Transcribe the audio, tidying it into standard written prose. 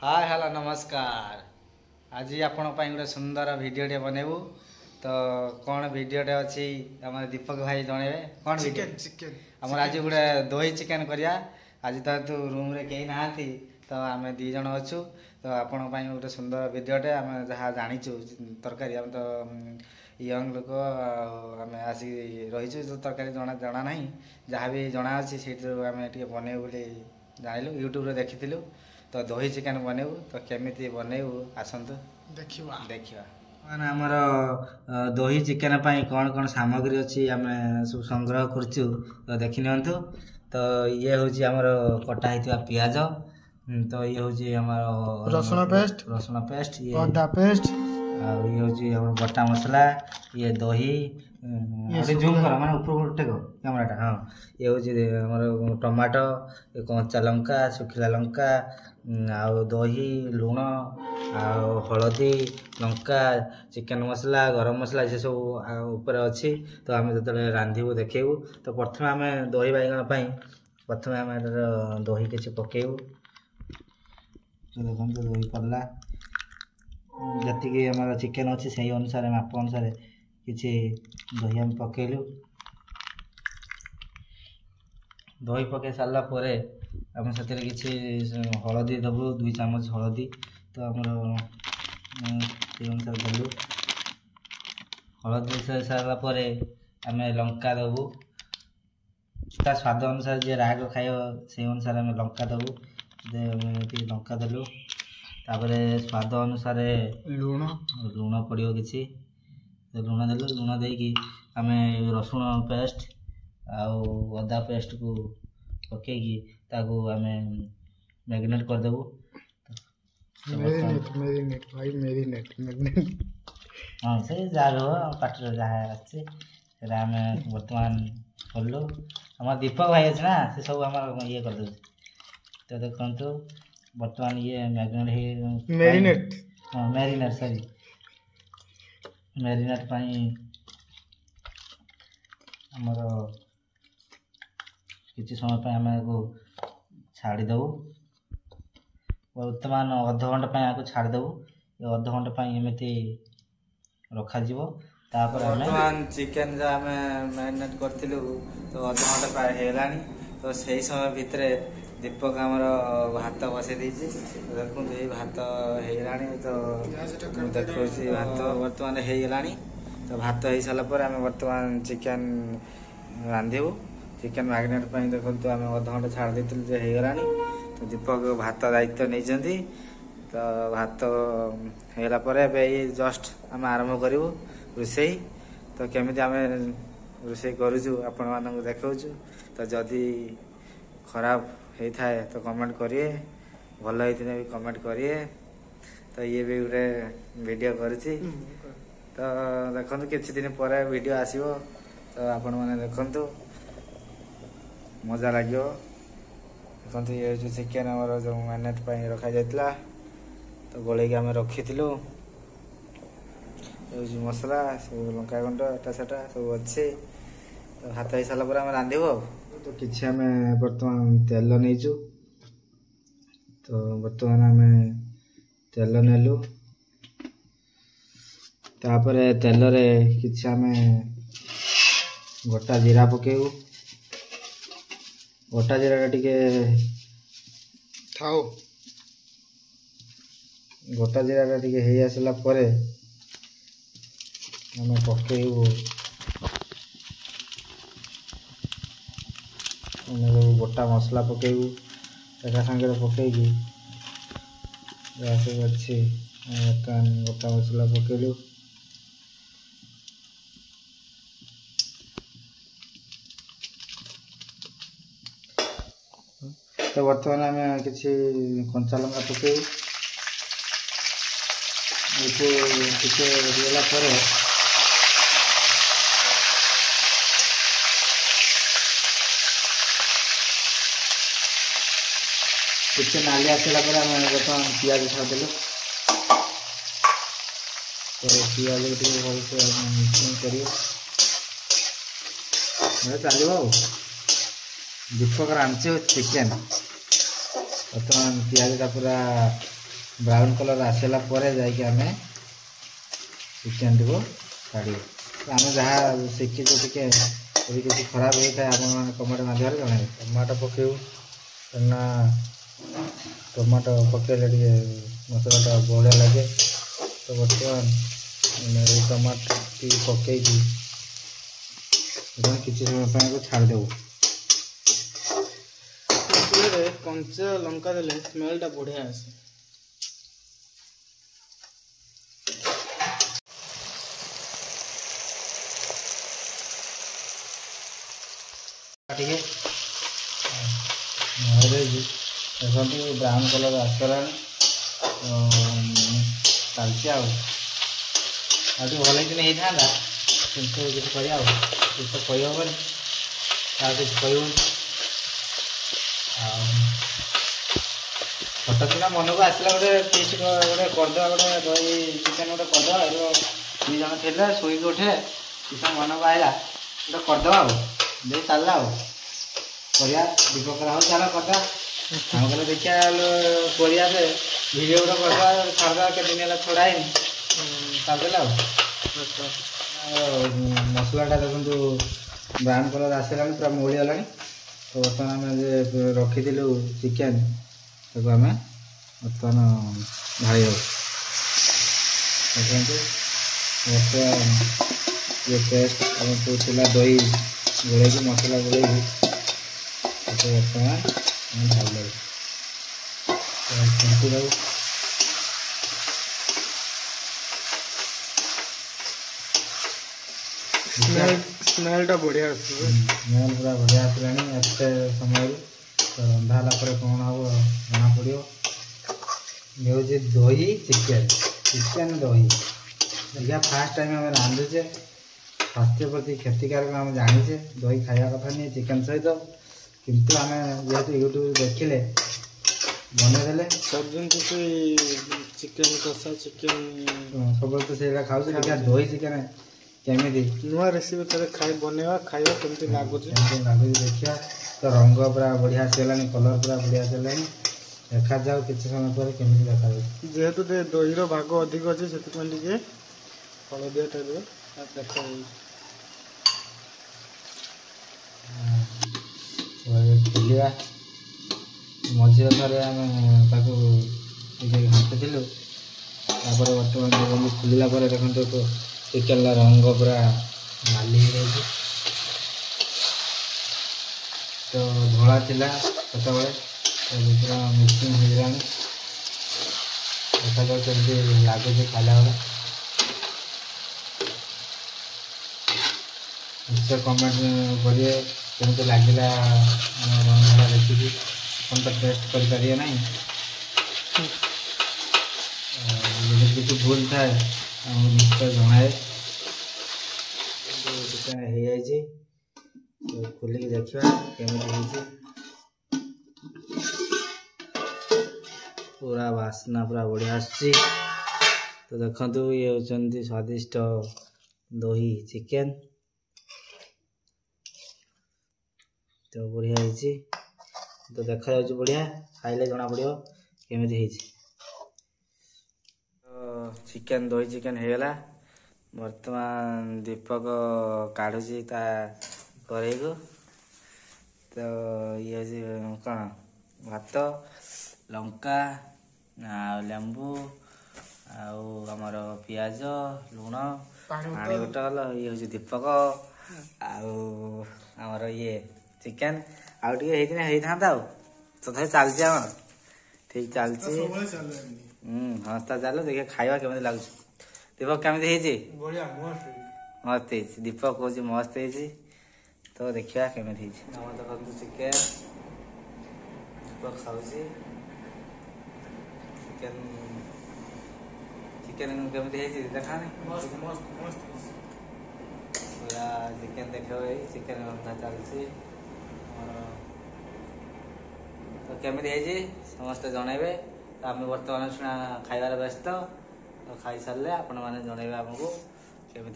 Hi hello नमस्कार। आज आपण गोटे सुंदर भिडटे बनैबू तो कौन भिडटे अच्छी आम दीपक भाई जनइबे कौन चिकन चिकन आम आज गोटे दही चिकेन करिया। आज तो रूम रे कहीं ना तो आम दी जन अच्छु तो आपण गोटे सुंदर भिडटे आम जहाँ जाचु तरकारी आम तो यंग लोक आम आसिक रहीचु तो तरकारी जना जना ना जहाँ भी जना अच्छी से आम बनैबू बोली जानलु यूट्यूब रे देखी तो दही चिकेन बनैबू तो केमिति बनैबू आसतु देखिवा देखिया माने हमर दही चिकेन पई कौन कौन सामग्री अच्छी आम सब संग्रह करछु तो देखि नियंतु। तो ये होची हमर कटा हितवा पियाज तो ये होची हमर रसुन पेस्ट ये अदा पेस्ट आ ये होची हमर गोटा मसला ये दही ये जूम कर माने ऊपर टेको कैमराटा हां ये होची हमर टमाटो ये कच्चा लंका सुखिला लंका आउ दही लुण आउ हलदी लंका चिकेन मसला गरम मसला से सब ऊपर अच्छी तो आम जो रांधबू देखू। तो प्रथम आम दही बैगण प्रथम आम दही किसी पकेबू तो देखो दही पड़ला जी आम चिकेन अच्छी से अनुसार माप अनुसार किसी दही आम पकेलु। दही पकई सारा पर आम से किसी हलदी दबु 2 चामच हलदी तो आमर से अनुसार देलु हलदी से सारा पर आम लंका दबु ता स्वाद अनुसार जे राग खाइब से अनुसार आम लंका दबु लंका देलु तापर स्वाद अनुसार लुण लुण पड़ो किसी लुण देलु लुण देकी आम रसुण पेस्ट आउ अदा पेस्ट को पकईकी ताकू आम मैरिनेट करदेबू हाँ से जहाँ पाटर जहाँ आम बर्तमान कलु आम दीपक भाई अच्छे ना से सब आम ये करदे तो देखु बर्तमान ये मैरिनेट सॉरी मैरिनेट पाई आमर किसी समय पे आम को छाड़देबू बर्तमान अध घंटा आपको छाड़देबू ये अध घंटा एमती रखाଯିव बर्तमान चिकेन जो आम मैरिनेट करूँ तो अध घंटा प्राय होगलानी तो सही समय भितर दीपक आमर भात बसई देती देखो ये भात होगलानी तो देखो भात बर्तमान होगलानी तो भात हो सारापर आम बर्तमान चिकेन रांधबू चिकेन मैरिनेट पर देखो आम अध घंटा छाड़ देती जो होगलानी तो दीपक भात दायित्व नहीं तो भात होगापर जस्ट आम आरंभ करूँ रोषे तो केमी आम रोषे करूँ आपण मानक देखा तो जदि खराब होता है तो कमेंट करिए भल होती भी कमेंट करिए। तो ये भी गोटे वीडियो करुँची तो देखो किसी दिन पर वीडियो आसो तो आपण मैंने देखु मजा लगे देखते ये जो चिकेन आमर जो मैरिनेट रखा जाता तो गोल आम रखी मसला सब लंका गुंड एटा सेटा सब अच्छे तो हाथ हो सारा आम रांधबू तो किसी आम बर्तमान तेल नहींचु तो बर्तमान आम तेल नेलु तापर तेल रे किसी आम गोटा जीरा पकेबू गोटा जीरा टिके थाओ गोटा जीरा टिके हो आसला परे आम पकेबू गोटा मसला पकेबू एका सागे पकईकी सब अच्छी गोटा मसला पकेलु तो बर्तमान आम किसी कंचा लंका पकई टिके नाली आसला बर्तमान पियाज छाड़देलु तो पियाज भलसे कर चलो दीपक रांधि चिकेन बर्तमान पियाज पूरा ब्राउन कलर आसला जाकि आम चिकेन टी को काढ़ आम जहाँ शिखी टे किसी खराब होता है आप कमेंट माध्यम जन टमाटो पकेबू ना टमाटो पकेले मसलाटा बढ़िया लगे। तो बर्तमान टमाटो पकई किसी समय छाड़देव कंचा लंका देले स्मेलटा बढ़िया आसे। देखते ब्राउन कलर आसला चलती आगे भल कि नहीं था किसी किसी कही हेनी किसी कह हठात ना मन को आसला गोटे टेस्ट गोटे करदे गोटे दही चिकेन गोटे करदे दुई जन थे शोक उठे किसी मन को आएगा गोटे करदे दे चलला करिया दीपक हो चल करदा हम कहले देखिया करिया से वीडियो गोटे करदा छाड़दा के दिन है छड़ाई छाड़देला मसलाटा देखो ब्राउन कलर आसला पूरा मोड़ी गला। तो बर्तमान आम रखीलु चिकेन ताको आम बर्तमान ढाई देखते बर्तमान ये पेस्ट आम पूछला दही गोल मसला गोल बर्तमान ढाल दे स्मेलटा बढ़िया स्मेल पूरा बढ़िया आसला एत समय तो रंधा कौन हम जना पड़ो हूँ दही चिकेन चिकेन दही देखिए फास्ट टाइम आम रांधुचे स्वास्थ्य प्रति क्षतिकारक आम जानीचे दही खाया कथा नहीं चिकेन सहित किंतु आम जेहेतु यूट्यूब देखिले बनईदे सब दिन चिकेन कषा चिकेन सब तो से खाऊ देखिए दही चिकेन केमी नुआ रेसिपी थे खाई बनवा खाଇବା केमती लगुच देखिया तो रंग पूरा बढ़िया आसला कलर पूरा बढ़िया आसला देखा जाऊ किसी समय पर केमी देखा जेहेतु दही भाग अधिक अच्छे से हलदिया टाइप देखा खोलिया मझे थे आम घाटी बर्तमान खोलला देखते तो चिकेन रंग पूरा नाली तो धला थिला सेत पूरा मिक्सिंग हो गलानी देखा केमती लगुच खाला वाला निश्चय कमेंट करिए केमती लगे रंधा देखिए अपन तो टेस्ट करें ना किसी भूल थाए निश्चय जनाए चिकेन हो जाए तो खोलिक देखा केमी पूरा बास्ना पूरा बढ़िया आसी। तो देखु ये होती स्वादिष्ट दही चिकेन तो बढ़िया होती तो देखा जा बढ़िया खाइले जना पड़ो केमी चिकेन दही चिकेन हो गला। बर्तमान दीपक काढ़ुची ता कड़े को तो ये कौन भात लंका लेंबू आमर पियाज लुण पानी बोतल ये हूँ दीपक आमर ये चिकेन आउे होता तथा चलती आम ठीक चलती हंसता चलो देखिए खाଇବା केमी लगुच दीपक केमी मस्त दीपक कौच मस्त तो देखा केमी देखते चिकेन दीपक खाऊ चिकेन चिकेन केमी देखा पूरा चिकेन देख चिकेन रंधा चलती तो केमी समस्ते जनइबे तो आम बर्तमान शुणा खाइबार व्यस्त तो खाई सारे आपण मैंने जनइबे आमको केमी